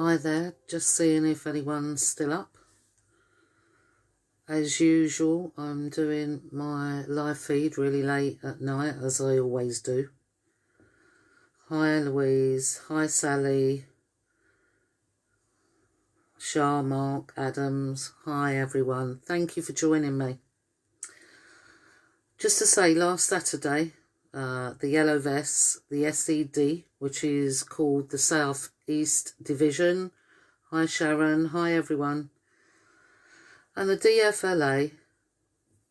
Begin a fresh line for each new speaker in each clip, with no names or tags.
Hi there, just seeing if anyone's still up. As usual, I'm doing my live feed really late at night, as I always do. Hi Louise, hi Sally, Shah, Mark, Adams, hi everyone. Thank you for joining me. Just to say, last Saturday, the Yellow Vests, the SED, which is called the South East Division. Hi Sharon, hi everyone. And the DFLA,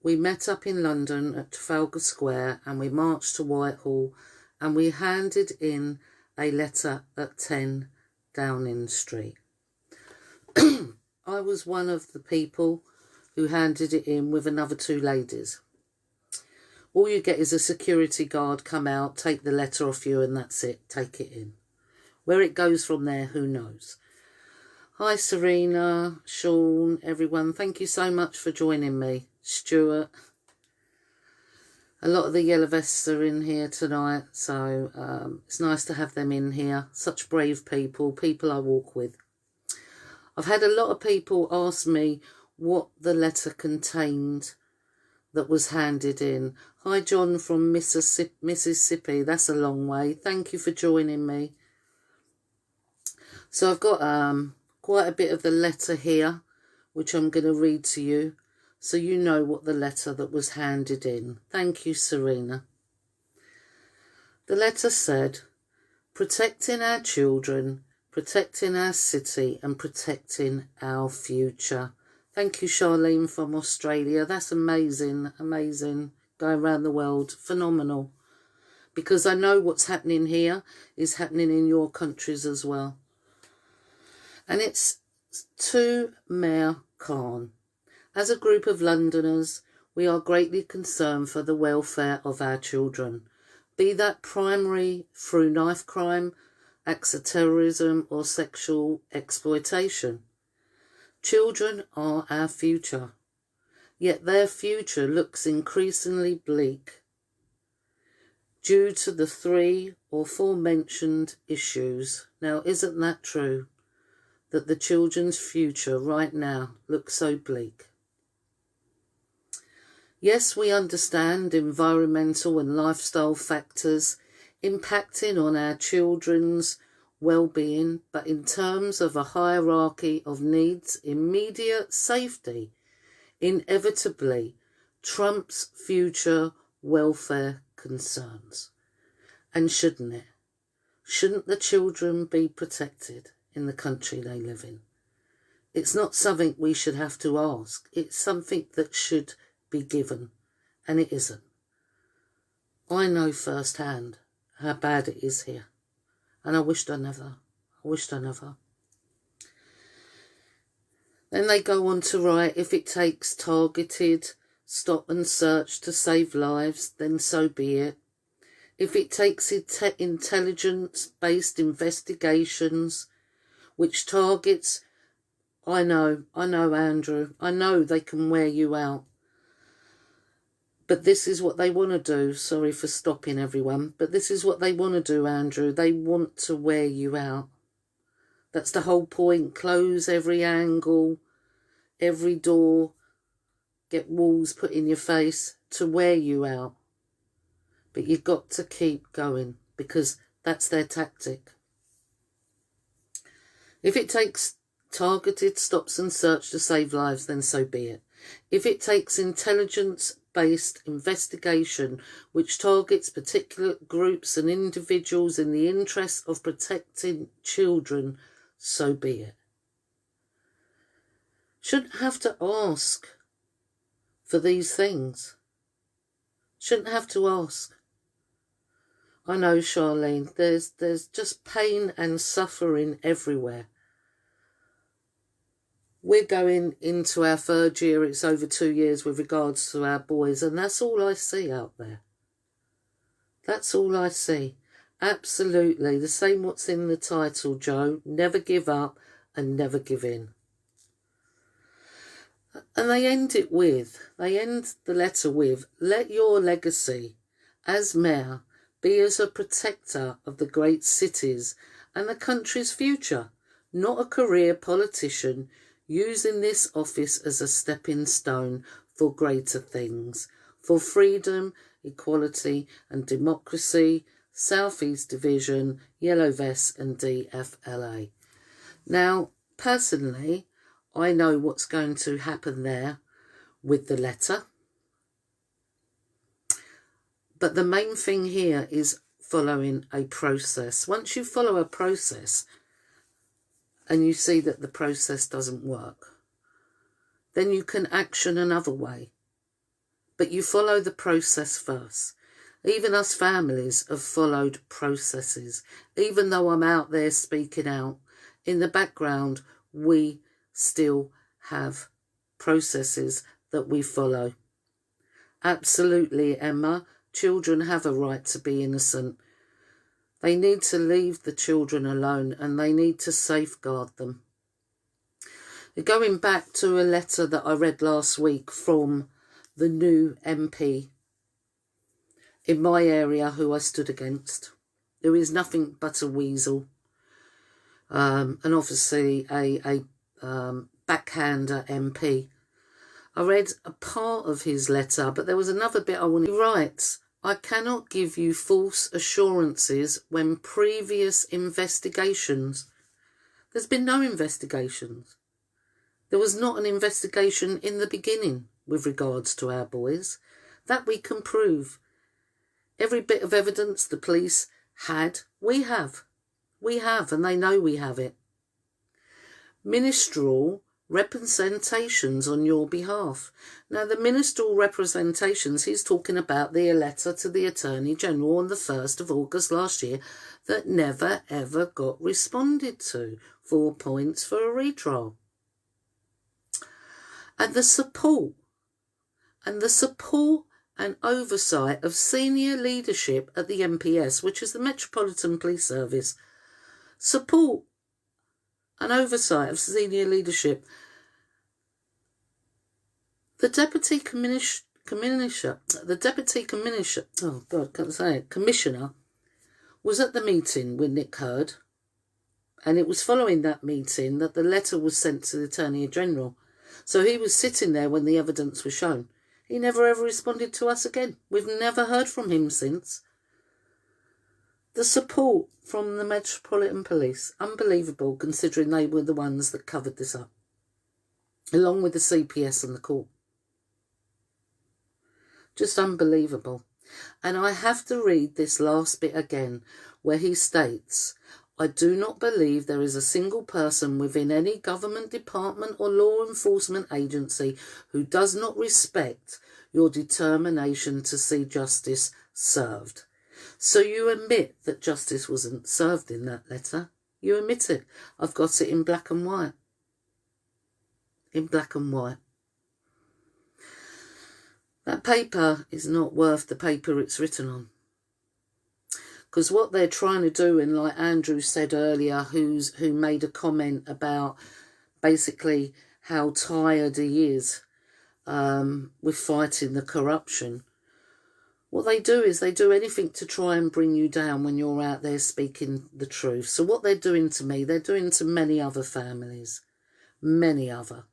we met up in London at Trafalgar Square and we marched to Whitehall and we handed in a letter at 10 Downing Street. I was one of the people who handed it in with another two ladies. All you get is a security guard come out, take the letter off you, and that's it, take it in. Where it goes from there, who knows? Hi Serena, Sean, everyone, thank you so much for joining me. Stuart. A lot of the Yellow Vests are in here tonight, so it's nice to have them in here. Such brave people, people I walk with. I've had a lot of people ask me what the letter contained that was handed in. Hi John from Mississippi, that's a long way. Thank you for joining me. So I've got quite a bit of the letter here, which I'm going to read to you, so you know what the letter that was handed in. Thank you, Serena. The letter said, protecting our children, protecting our city and protecting our future. Thank you, Charlene from Australia. That's amazing, amazing. Going around the world, phenomenal. Because I know what's happening here is happening in your countries as well. And it's to Mayor Khan. As a group of Londoners, we are greatly concerned for the welfare of our children, be that primary through knife crime, acts of terrorism or sexual exploitation. Children are our future, yet their future looks increasingly bleak due to the 3 or 4 mentioned issues. Now, isn't that true, that the children's future right now looks so bleak? Yes, we understand environmental and lifestyle factors impacting on our children's well-being, but in terms of a hierarchy of needs, immediate safety inevitably trumps future welfare concerns. And shouldn't it? Shouldn't the children be protected in the country they live in? It's not something we should have to ask. It's something that should be given, and it isn't. I know firsthand how bad it is here, and I wished I never. Then they go on to write, if it takes targeted stop and search to save lives, then so be it. If it takes intelligence-based investigations which targets, I know, Andrew, I know they can wear you out. But this is what they want to do. Sorry for stopping everyone. But this is what they want to do, Andrew. They want to wear you out. That's the whole point. Close every angle, every door, get walls put in your face to wear you out. But you've got to keep going because that's their tactic. If it takes targeted stops and search to save lives, then so be it. If it takes intelligence-based investigation which targets particular groups and individuals in the interest of protecting children, so be it. Shouldn't have to ask for these things. Shouldn't have to ask. I know, Charlene, there's just pain and suffering everywhere. We're going into our 3rd year, it's over 2 years with regards to our boys, and that's all I see out there. That's all I see. Absolutely. The same what's in the title, Joe. Never give up and never give in. And they end the letter with, let your legacy as mayor be as a protector of the great cities and the country's future, not a career politician, using this office as a stepping stone for greater things, for freedom, equality and democracy, South East Division, Yellow Vest and DFLA. Now, personally, I know what's going to happen there with the letter. But the main thing here is following a process. Once you follow a process and you see that the process doesn't work, then you can action another way. But you follow the process first. Even us families have followed processes. Even though I'm out there speaking out, in the background, we still have processes that we follow. Absolutely, Emma. Children have a right to be innocent. They need to leave the children alone and they need to safeguard them. Going back to a letter that I read last week from the new MP in my area who I stood against, who is nothing but a weasel, and obviously a backhander MP. I read a part of his letter, but there was another bit I wanted. He writes, I cannot give you false assurances when previous investigations. There's been no investigations. There was not an investigation in the beginning with regards to our boys. That we can prove. Every bit of evidence the police had, we have. We have, and they know we have it. Ministerial representations on your behalf. Now, the ministerial representations, he's talking about the letter to the Attorney General on the 1st of August last year that never ever got responded to. 4 points for a retrial. And the support and oversight of senior leadership at the MPS, which is the Metropolitan Police Service. Support and oversight of senior leadership. The Deputy Commissioner was at the meeting when Nick heard, and it was following that meeting that the letter was sent to the Attorney General. So he was sitting there when the evidence was shown. He never ever responded to us again. We've never heard from him since. The support from the Metropolitan Police, unbelievable considering they were the ones that covered this up, along with the CPS and the court. Just unbelievable. And I have to read this last bit again, where he states, I do not believe there is a single person within any government department or law enforcement agency who does not respect your determination to see justice served. So you admit that justice wasn't served in that letter. You admit it. I've got it in black and white. In black and white. That paper is not worth the paper it's written on. Because what they're trying to do, and like Andrew said earlier, who made a comment about basically how tired he is with fighting the corruption. What they do is they do anything to try and bring you down when you're out there speaking the truth. So what they're doing to me, they're doing to many other families. Many other.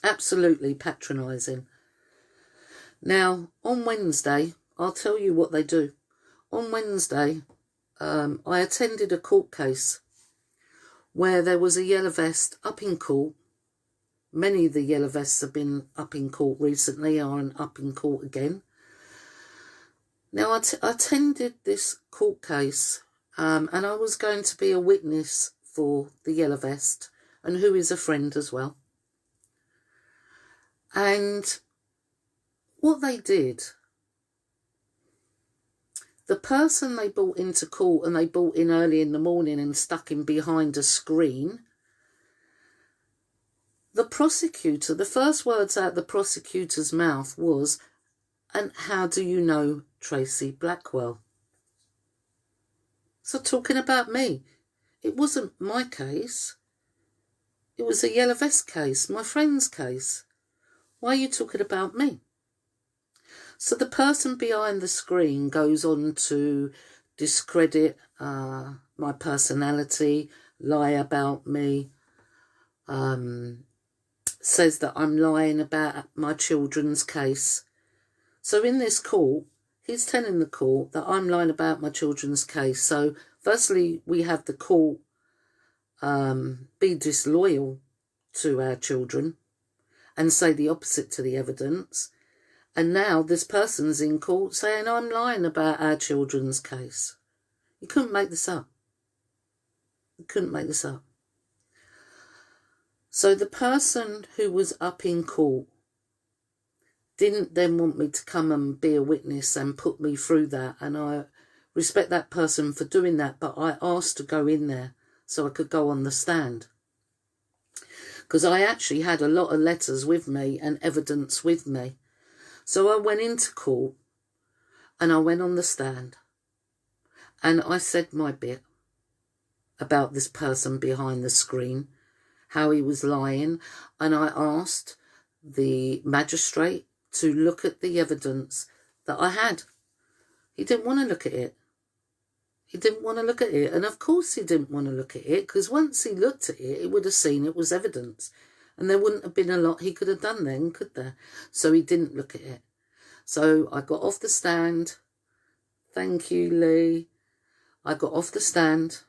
Absolutely patronising. Now, on Wednesday, I'll tell you what they do. On Wednesday, I attended a court case where there was a yellow vest up in court. Many of the yellow vests have been up in court recently, are up in court again. Now, I attended this court case and I was going to be a witness for the yellow vest, and who is a friend as well. And what they did, the person they brought into court, and they brought in early in the morning and stuck him behind a screen, the prosecutor, the first words out the prosecutor's mouth was, and how do you know Tracy Blackwell? So talking about me. It wasn't my case. It was a yellow vest case, my friend's case. Why are you talking about me? So the person behind the screen goes on to discredit my personality, lie about me, says that I'm lying about my children's case. So in this court, he's telling the court that I'm lying about my children's case. So firstly, we have the court be disloyal to our children and say the opposite to the evidence. And now this person's in court saying I'm lying about our children's case. You couldn't make this up. You couldn't make this up. So the person who was up in court didn't then want me to come and be a witness and put me through that. And I respect that person for doing that, but I asked to go in there so I could go on the stand. Because I actually had a lot of letters with me and evidence with me. So I went into court and I went on the stand and I said my bit about this person behind the screen, how he was lying, and I asked the magistrate to look at the evidence that I had. He didn't want to look at it. He didn't want to look at it, and of course he didn't want to look at it, because once he looked at it, he would have seen it was evidence, and there wouldn't have been a lot he could have done then, could there? So he didn't look at it. So I got off the stand. Thank you, Lee. I got off the stand.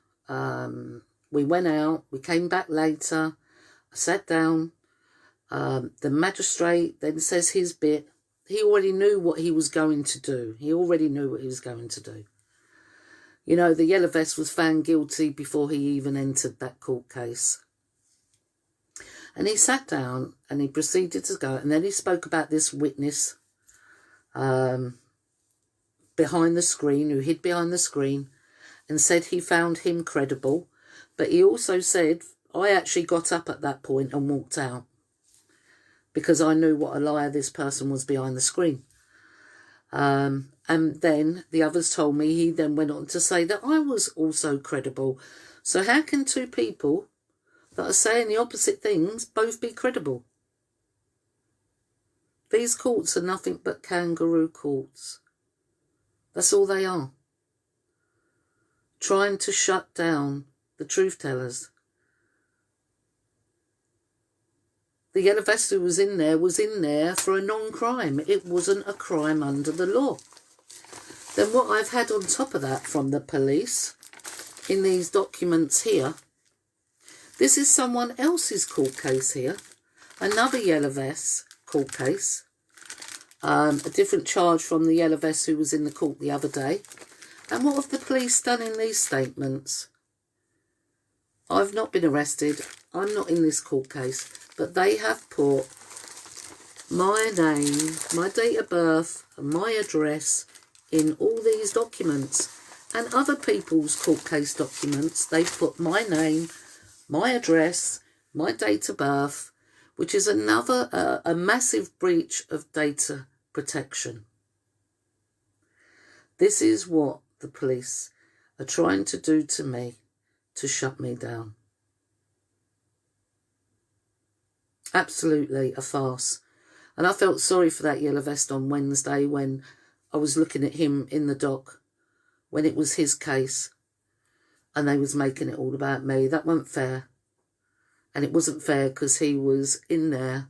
We went out. We came back later. I sat down. The magistrate then says his bit. He already knew what he was going to do. He already knew what he was going to do. You know, the yellow vest was found guilty before he even entered that court case. And he sat down and he proceeded to go. And then he spoke about this witness behind the screen, who hid behind the screen, and said he found him credible. But he also said, I actually got up at that point and walked out because I knew what a liar this person was behind the screen. And then the others told me, he then went on to say that I was also credible. So how can two people that are saying the opposite things both be credible? These courts are nothing but kangaroo courts. That's all they are. Trying to shut down the truth tellers. The yellow vest who was in there for a non-crime. It wasn't a crime under the law. Then what I've had on top of that from the police in these documents here, this is someone else's court case here. Another yellow vest court case. A different charge from the yellow vest who was in the court the other day. And what have the police done in these statements? I've not been arrested. I'm not in this court case. But they have put my name, my date of birth, and my address in all these documents. And other people's court case documents, they've put my name, my address, my date of birth, which is another, a massive breach of data protection. This is what the police are trying to do to me to shut me down. Absolutely a farce. And I felt sorry for that yellow vest on Wednesday when I was looking at him in the dock, when it was his case, and they was making it all about me. That wasn't fair. And it wasn't fair because he was in there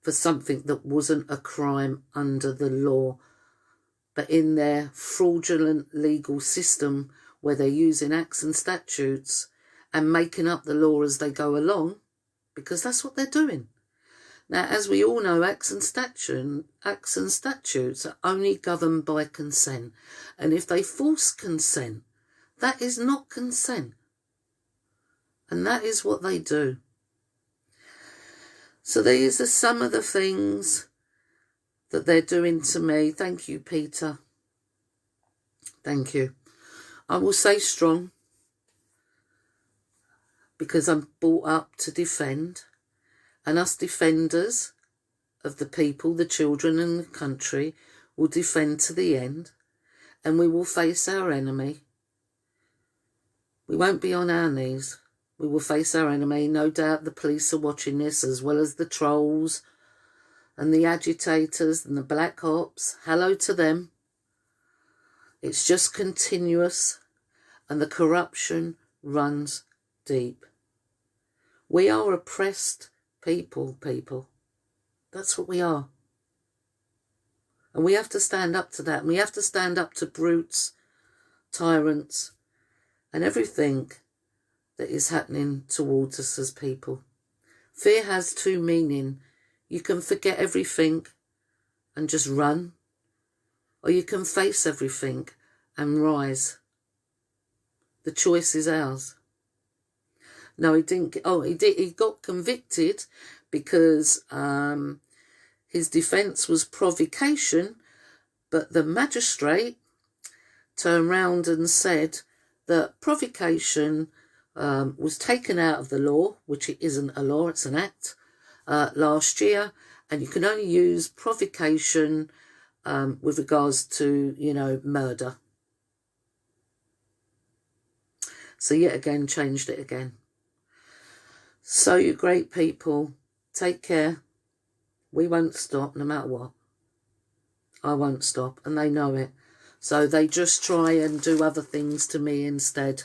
for something that wasn't a crime under the law, but in their fraudulent legal system where they're using acts and statutes and making up the law as they go along, because that's what they're doing. Now, as we all know, acts and statutes are only governed by consent. And if they force consent, that is not consent. And that is what they do. So these are some of the things that they're doing to me. Thank you, Peter. Thank you. I will stay strong because I'm brought up to defend. And us defenders of the people, the children and the country will defend to the end. And we will face our enemy. We won't be on our knees. We will face our enemy. No doubt the police are watching this, as well as the trolls and the agitators and the black ops. Hello to them. It's just continuous, and the corruption runs deep. We are oppressed people. That's what we are. And we have to stand up to that. And we have to stand up to brutes, tyrants, and everything that is happening towards us as people. Fear has two meanings. You can forget everything and just run, or you can face everything and rise. The choice is ours. No, he didn't. Oh, he did. He got convicted because his defence was provocation, but the magistrate turned round and said that provocation was taken out of the law, which it isn't a law, it's an act, last year, and you can only use provocation with regards to, murder. So yet again, changed it again. So you great people, take care. We won't stop no matter what. I won't stop, and they know it. So they just try and do other things to me instead.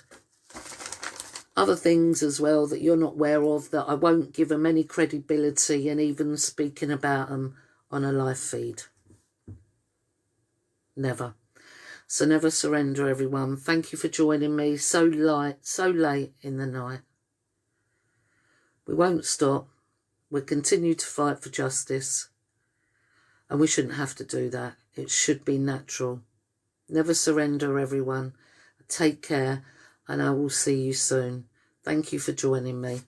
Other things as well that you're not aware of, that I won't give them any credibility and even speaking about them on a live feed. Never. So never surrender, everyone. Thank you for joining me so late in the night. We won't stop. We'll continue to fight for justice. And we shouldn't have to do that. It should be natural. Never surrender, everyone. Take care, and I will see you soon. Thank you for joining me.